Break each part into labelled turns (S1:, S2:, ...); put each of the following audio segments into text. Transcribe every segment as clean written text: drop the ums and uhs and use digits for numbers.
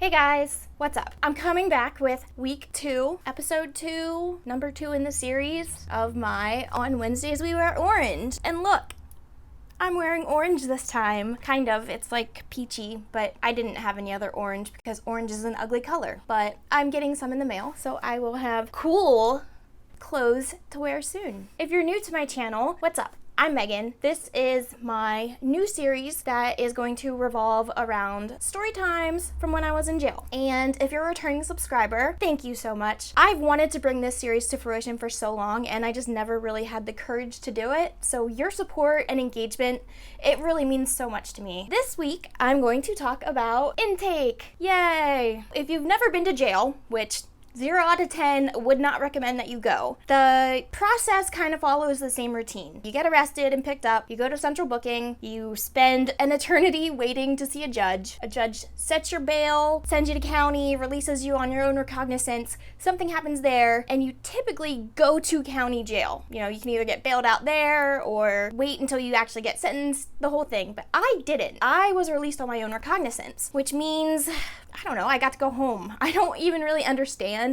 S1: Hey guys, what's up? I'm coming back with week 2, episode 2, number 2 in the series of my On Wednesdays We Wear Orange. And look, I'm wearing orange this time. Kind of. It's like peachy, but I didn't have any other orange because orange is an ugly color. But I'm getting some in the mail, so I will have cool clothes to wear soon. If you're new to my channel, what's up? I'm Megan. This is my new series that is going to revolve around story times from when I was in jail. And if you're a returning subscriber, thank you so much. I've wanted to bring this series to fruition for so long, and I just never really had the courage to do it. So your support and engagement, it really means so much to me. This week, I'm going to talk about intake. Yay! If you've never been to jail, which 0 out of 10 would not recommend that you go. The process kind of follows the same routine. You get arrested and picked up, you go to central booking, you spend an eternity waiting to see a judge. A judge sets your bail, sends you to county, releases you on your own recognizance, something happens there, and you typically go to county jail. You know, you can either get bailed out there or wait until you actually get sentenced, the whole thing. But I didn't. I was released on my own recognizance, which means, I don't know, I got to go home. I don't even really understand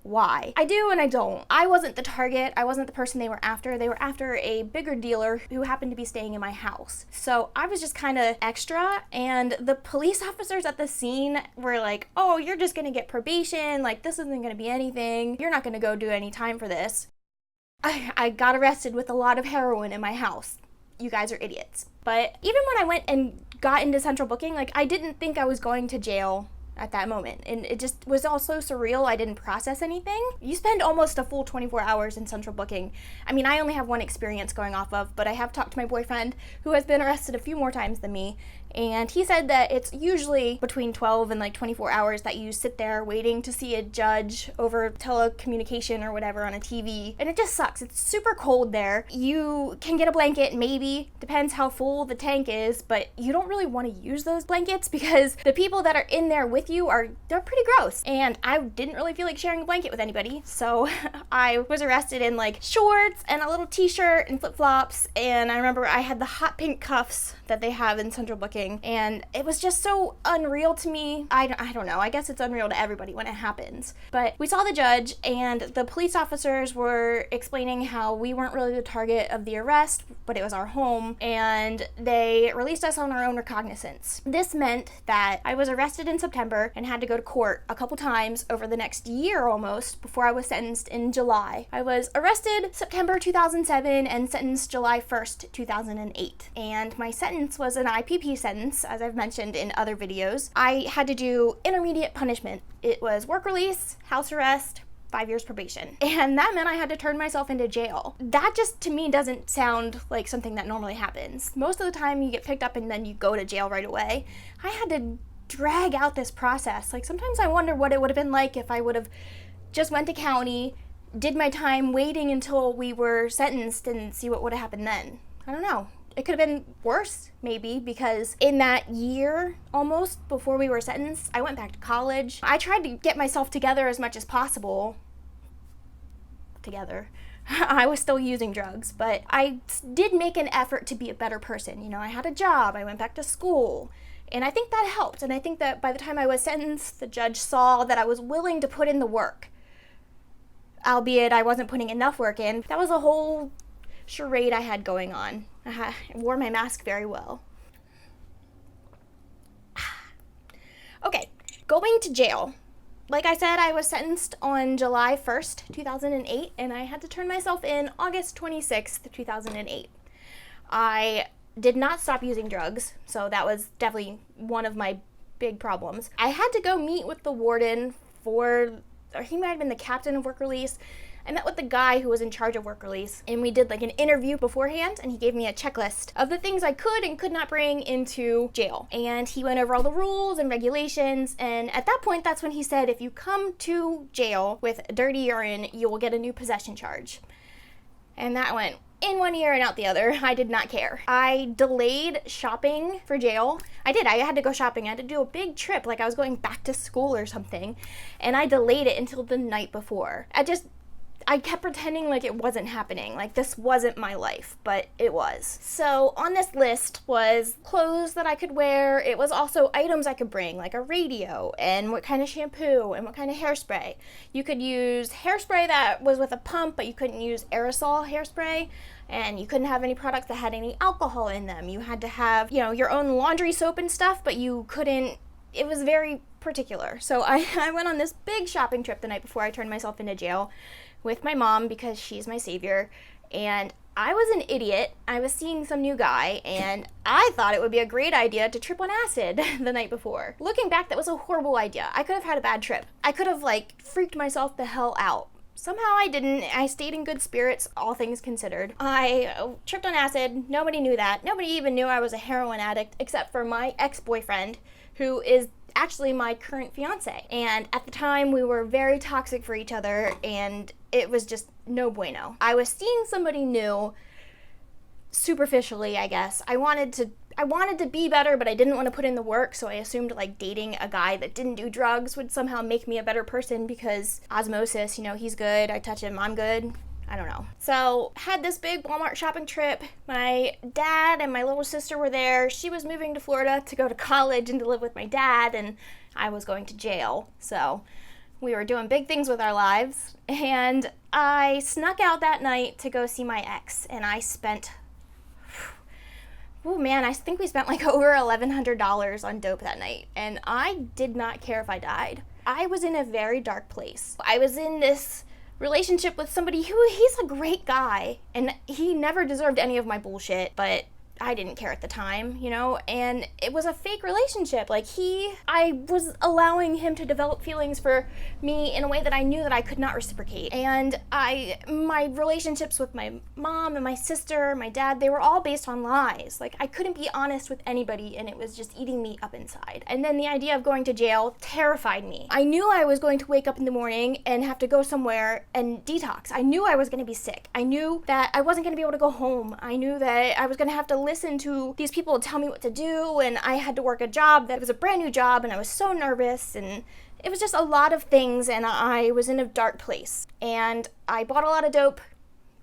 S1: why. I do and I don't. I wasn't the target. I wasn't the person they were after. They were after a bigger dealer who happened to be staying in my house. So I was just kind of extra, and the police officers at the scene were like, oh, you're just gonna get probation. Like, this isn't gonna be anything. You're not gonna go do any time for this. I got arrested with a lot of heroin in my house. You guys are idiots. But even when I went and got into central booking, like, I didn't think I was going to jail at that moment, and it just was all so surreal. I didn't process anything. You spend almost a full 24 hours in central booking. I mean, I only have one experience going off of, but I have talked to my boyfriend who has been arrested a few more times than me, and he said that it's usually between 12 and like 24 hours that you sit there waiting to see a judge over telecommunication or whatever on a TV, and it just sucks. It's super cold there. You can get a blanket, maybe, depends how full the tank is, but you don't really want to use those blankets because the people that are in there with you they're pretty gross, and I didn't really feel like sharing a blanket with anybody, so I was arrested in like shorts and a little t-shirt and flip-flops, and I remember I had the hot pink cuffs that they have in central booking, and it was just so unreal to me. I don't know, I guess it's unreal to everybody when it happens. But we saw the judge, and the police officers were explaining how we weren't really the target of the arrest, but it was our home, and they released us on our own recognizance. This meant that I was arrested in September and had to go to court a couple times over the next year almost before I was sentenced in July. I was arrested September 2007 and sentenced July 1st, 2008. And my sentence was an IPP sentence, as I've mentioned in other videos. I had to do intermediate punishment. It was work release, house arrest, 5 years probation. And that meant I had to turn myself into jail. That just, to me, doesn't sound like something that normally happens. Most of the time you get picked up and then you go to jail right away. I had to drag out this process. Like, sometimes I wonder what it would have been like if I would have just went to county, did my time waiting until we were sentenced, and see what would have happened then. I don't know. It could have been worse, maybe, because in that year almost before we were sentenced, I went back to college. I tried to get myself together as much as possible. I was still using drugs, but I did make an effort to be a better person. You know, I had a job, I went back to school, and I think that helped. And I think that by the time I was sentenced, the judge saw that I was willing to put in the work, albeit I wasn't putting enough work in. That was a whole charade I had going on. I wore my mask very well. Okay, going to jail. Like I said, I was sentenced on July 1st, 2008, and I had to turn myself in August 26th, 2008. I did not stop using drugs, so that was definitely one of my big problems. I had to go meet with the warden or he might have been the captain of work release. I met with the guy who was in charge of work release, and we did like an interview beforehand, and he gave me a checklist of the things I could and could not bring into jail. And he went over all the rules and regulations, and at that point, that's when he said, if you come to jail with dirty urine, you will get a new possession charge. And that went in one ear and out the other. I did not care. I delayed shopping for jail. I had to go shopping. I had to do a big trip, like I was going back to school or something, and I delayed it until the night before. I kept pretending like it wasn't happening, like this wasn't my life, but it was. So on this list was clothes that I could wear. It was also items I could bring, like a radio and what kind of shampoo and what kind of hairspray. You could use hairspray that was with a pump, but you couldn't use aerosol hairspray. And you couldn't have any products that had any alcohol in them. You had to have, your own laundry soap and stuff, but you couldn't, it was very particular. So I went on this big shopping trip the night before I turned myself into jail with my mom because she's my savior. And I was an idiot. I was seeing some new guy, and I thought it would be a great idea to trip on acid the night before. Looking back, that was a horrible idea. I could have had a bad trip. I could have, freaked myself the hell out. Somehow I didn't. I stayed in good spirits, all things considered. I tripped on acid. Nobody knew that. Nobody even knew I was a heroin addict except for my ex-boyfriend, who is actually my current fiance. And at the time, we were very toxic for each other, and it was just no bueno. I was seeing somebody new, superficially, I guess. I wanted to be better, but I didn't want to put in the work, so I assumed dating a guy that didn't do drugs would somehow make me a better person because osmosis, he's good, I touch him, I'm good. I don't know. So, had this big Walmart shopping trip. My dad and my little sister were there. She was moving to Florida to go to college and to live with my dad, and I was going to jail. So, we were doing big things with our lives, and I snuck out that night to go see my ex, and I spent I think we spent over $1,100 on dope that night, and I did not care if I died. I was in a very dark place. I was in this relationship with somebody he's a great guy, and he never deserved any of my bullshit, but I didn't care at the time, and it was a fake relationship. I was allowing him to develop feelings for me in a way that I knew that I could not reciprocate. And my relationships with my mom and my sister, my dad, they were all based on lies. I couldn't be honest with anybody, and it was just eating me up inside. And then the idea of going to jail terrified me. I knew I was going to wake up in the morning and have to go somewhere and detox. I knew I was going to be sick. I knew that I wasn't going to be able to go home. I knew that I was going to have to listen to these people tell me what to do, and I had to work a job that was a brand new job, and I was so nervous, and it was just a lot of things, and I was in a dark place. And I bought a lot of dope,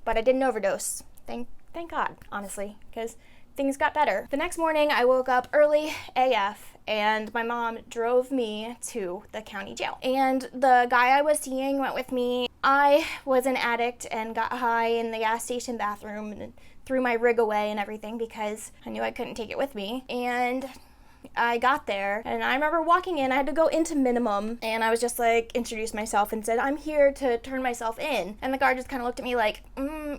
S1: but I didn't overdose. Thank God, honestly, because things got better. The next morning, I woke up early AF, and my mom drove me to the county jail. And the guy I was seeing went with me. I was an addict and got high in the gas station bathroom and threw my rig away and everything because I knew I couldn't take it with me. And I got there, and I remember walking in. I had to go into minimum, and I was just introduced myself and said, I'm here to turn myself in. And the guard just kind of looked at me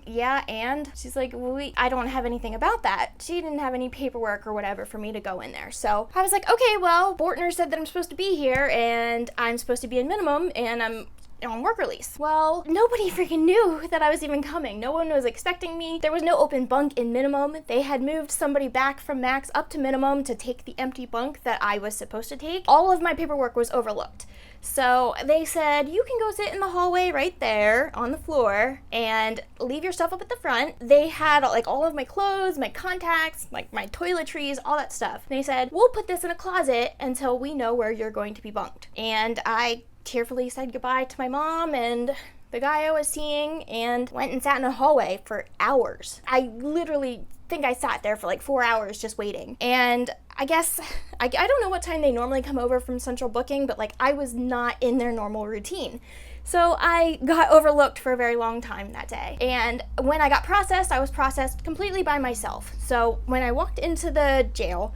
S1: yeah, and? She's like, I don't have anything about that. She didn't have any paperwork or whatever for me to go in there. So I was like, okay, well, Bortner said that I'm supposed to be here, and I'm supposed to be in minimum, and I'm on work release. Well, nobody freaking knew that I was even coming. No one was expecting me. There was no open bunk in minimum. They had moved somebody back from max up to minimum to take the empty bunk that I was supposed to take. All of my paperwork was overlooked. So they said, you can go sit in the hallway right there on the floor and leave your stuff up at the front. They had all of my clothes, my contacts, my toiletries, all that stuff. And they said, we'll put this in a closet until we know where you're going to be bunked. And I tearfully said goodbye to my mom and the guy I was seeing and went and sat in a hallway for hours. I literally think I sat there for 4 hours just waiting. And I guess, I don't know what time they normally come over from central booking, but I was not in their normal routine. So I got overlooked for a very long time that day. And when I got processed, I was processed completely by myself. So when I walked into the jail,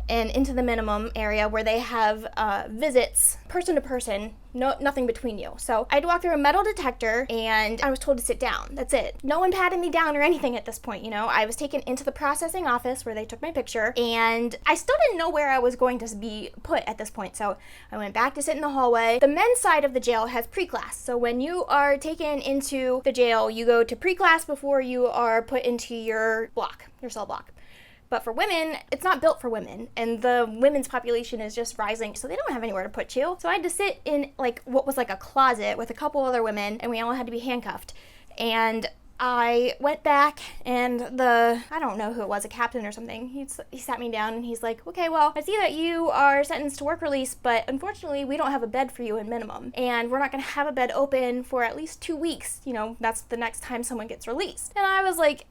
S1: and into the minimum area where they have visits person to person, nothing between you. So I had to walk through a metal detector, and I was told to sit down. That's it. No one patted me down or anything at this point, I was taken into the processing office where they took my picture, and I still didn't know where I was going to be put at this point. So I went back to sit in the hallway. The men's side of the jail has pre-class. So when you are taken into the jail, you go to pre-class before you are put into your cell block. But for women, it's not built for women, and the women's population is just rising, so they don't have anywhere to put you. So I had to sit in what was a closet with a couple other women, and we all had to be handcuffed. And I went back, and I don't know who it was, a captain or something, he sat me down and he's like, okay, well, I see that you are sentenced to work release, but unfortunately we don't have a bed for you in minimum, and we're not going to have a bed open for at least 2 weeks. That's the next time someone gets released. And I was like,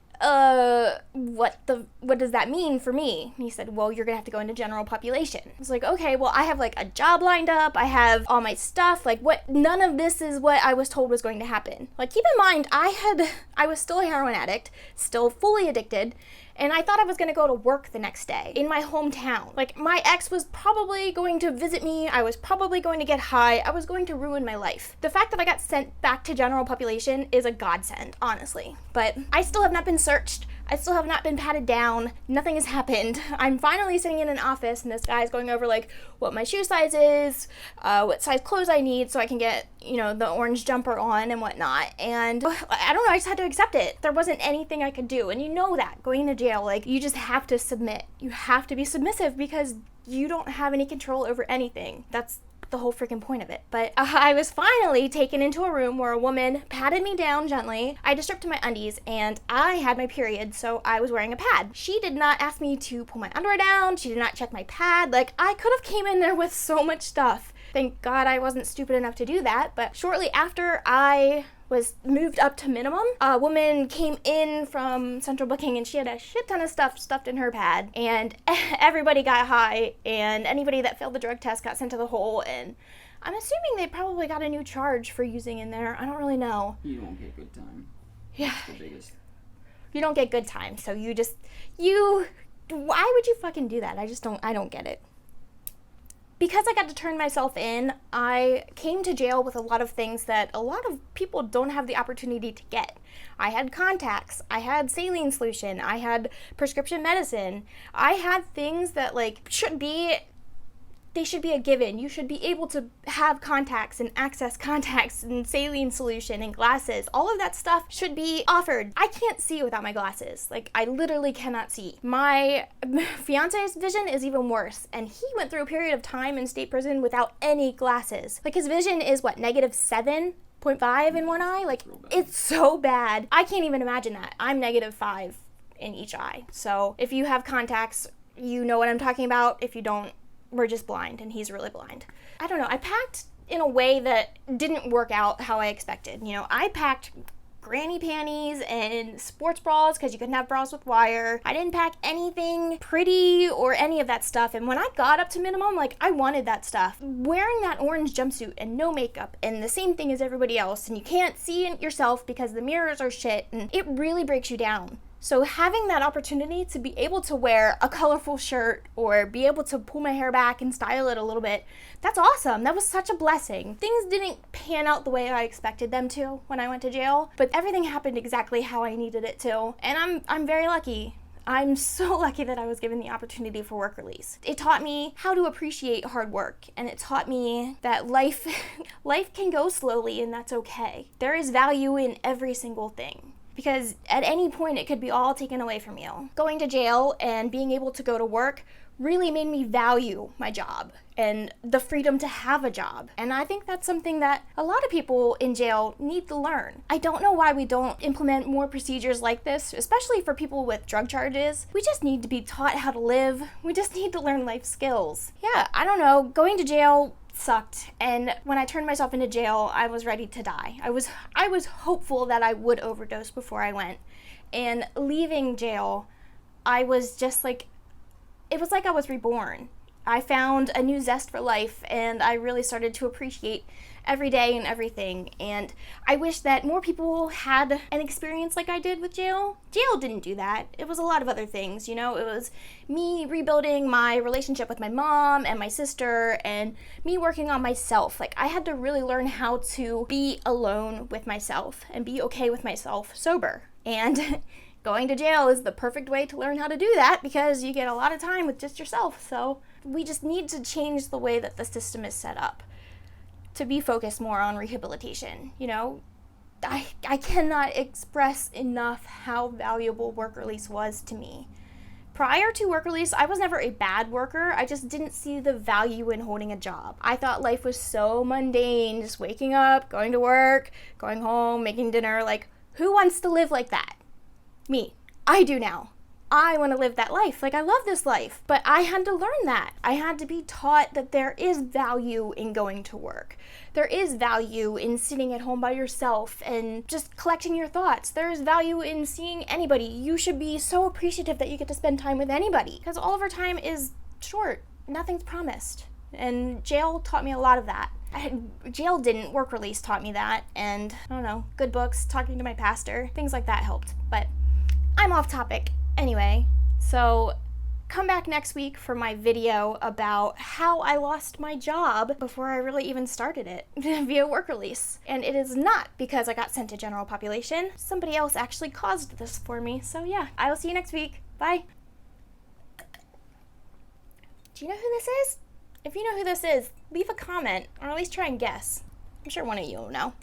S1: what does that mean for me? And he said, well, you're gonna have to go into general population. I was like, okay, well, I have like a job lined up, I have all my stuff, like none of this is what I was told was going to happen. Like, keep in mind, I was still a heroin addict, still fully addicted, and I thought I was gonna go to work the next day in my hometown. Like, my ex was probably going to visit me, I was probably going to get high, I was going to ruin my life. The fact that I got sent back to general population is a godsend, honestly. But I still have not been searched, I still have not been patted down, nothing has happened. I'm finally sitting in an office and this guy's going over like what my shoe size is, what size clothes I need so I can get, the orange jumper on and whatnot. And I don't know, I just had to accept it. There wasn't anything I could do. And that going to jail, like, you just have to submit. You have to be submissive because you don't have any control over anything. That's the whole freaking point of it. But I was finally taken into a room where a woman patted me down gently. I just stripped to my undies and I had my period, so I was wearing a pad. She did not ask me to pull my underwear down. She did not check my pad. Like, I could have came in there with so much stuff. Thank God I wasn't stupid enough to do that. But shortly after I was moved up to minimum, a woman came in from central booking and she had a shit ton of stuff stuffed in her pad, and everybody got high, and anybody that failed the drug test got sent to the hole, and I'm assuming they probably got a new charge for using in there. I don't really know.
S2: You don't get good time.
S1: Yeah.
S2: That's the biggest.
S1: You don't get good time, so why would you fucking do that? I don't get it. Because I got to turn myself in, I came to jail with a lot of things that a lot of people don't have the opportunity to get. I had contacts, I had saline solution, I had prescription medicine, I had things that should be a given. You should be able to have contacts and access contacts and saline solution and glasses. All of that stuff should be offered. I can't see without my glasses. I literally cannot see. My fiance's vision is even worse, and he went through a period of time in state prison without any glasses. His vision is -7.5 in one eye? It's so bad. I can't even imagine that. I'm -5 in each eye. So if you have contacts, you know what I'm talking about. If you don't, we're just blind, and he's really blind. I don't know, I packed in a way that didn't work out how I expected. I packed granny panties and sports bras because you couldn't have bras with wire. I didn't pack anything pretty or any of that stuff, and when I got up to minimum, I wanted that stuff. Wearing that orange jumpsuit and no makeup and the same thing as everybody else, and you can't see it yourself because the mirrors are shit, and it really breaks you down. So having that opportunity to be able to wear a colorful shirt or be able to pull my hair back and style it a little bit, that's awesome. That was such a blessing. Things didn't pan out the way I expected them to when I went to jail, but everything happened exactly how I needed it to. And I'm very lucky. I'm so lucky that I was given the opportunity for work release. It taught me how to appreciate hard work, and it taught me that life can go slowly, and that's okay. There is value in every single thing, because at any point it could be all taken away from you. Going to jail and being able to go to work really made me value my job and the freedom to have a job. And I think that's something that a lot of people in jail need to learn. I don't know why we don't implement more procedures like this, especially for people with drug charges. We just need to be taught how to live. We just need to learn life skills. Yeah, I don't know, going to jail sucked, and when I turned myself into jail, I was ready to die. I was hopeful that I would overdose before I went, and leaving jail, I was just it was like I was reborn. I found a new zest for life, and I really started to appreciate every day and everything, and I wish that more people had an experience like I did with jail. Jail didn't do that. It was a lot of other things, It was me rebuilding my relationship with my mom and my sister, and me working on myself. I had to really learn how to be alone with myself and be okay with myself sober, and going to jail is the perfect way to learn how to do that because you get a lot of time with just yourself. So we just need to change the way that the system is set up to be focused more on rehabilitation. I cannot express enough how valuable work release was to me. Prior to work release, I was never a bad worker. I just didn't see the value in holding a job. I thought life was so mundane, just waking up, going to work, going home, making dinner. Who wants to live like that? Me. I do now. I want to live that life. Like, I love this life. But I had to learn that. I had to be taught that there is value in going to work. There is value in sitting at home by yourself and just collecting your thoughts. There is value in seeing anybody. You should be so appreciative that you get to spend time with anybody, because all of our time is short. Nothing's promised. And jail taught me a lot of that. Jail didn't. Work release taught me that. And, I don't know, good books, talking to my pastor, things like that helped. But I'm off topic. Anyway, so come back next week for my video about how I lost my job before I really even started it via work release. And it is not because I got sent to general population. Somebody else actually caused this for me. So yeah, I will see you next week. Bye. Do you know who this is? If you know who this is, leave a comment, or at least try and guess. I'm sure one of you will know.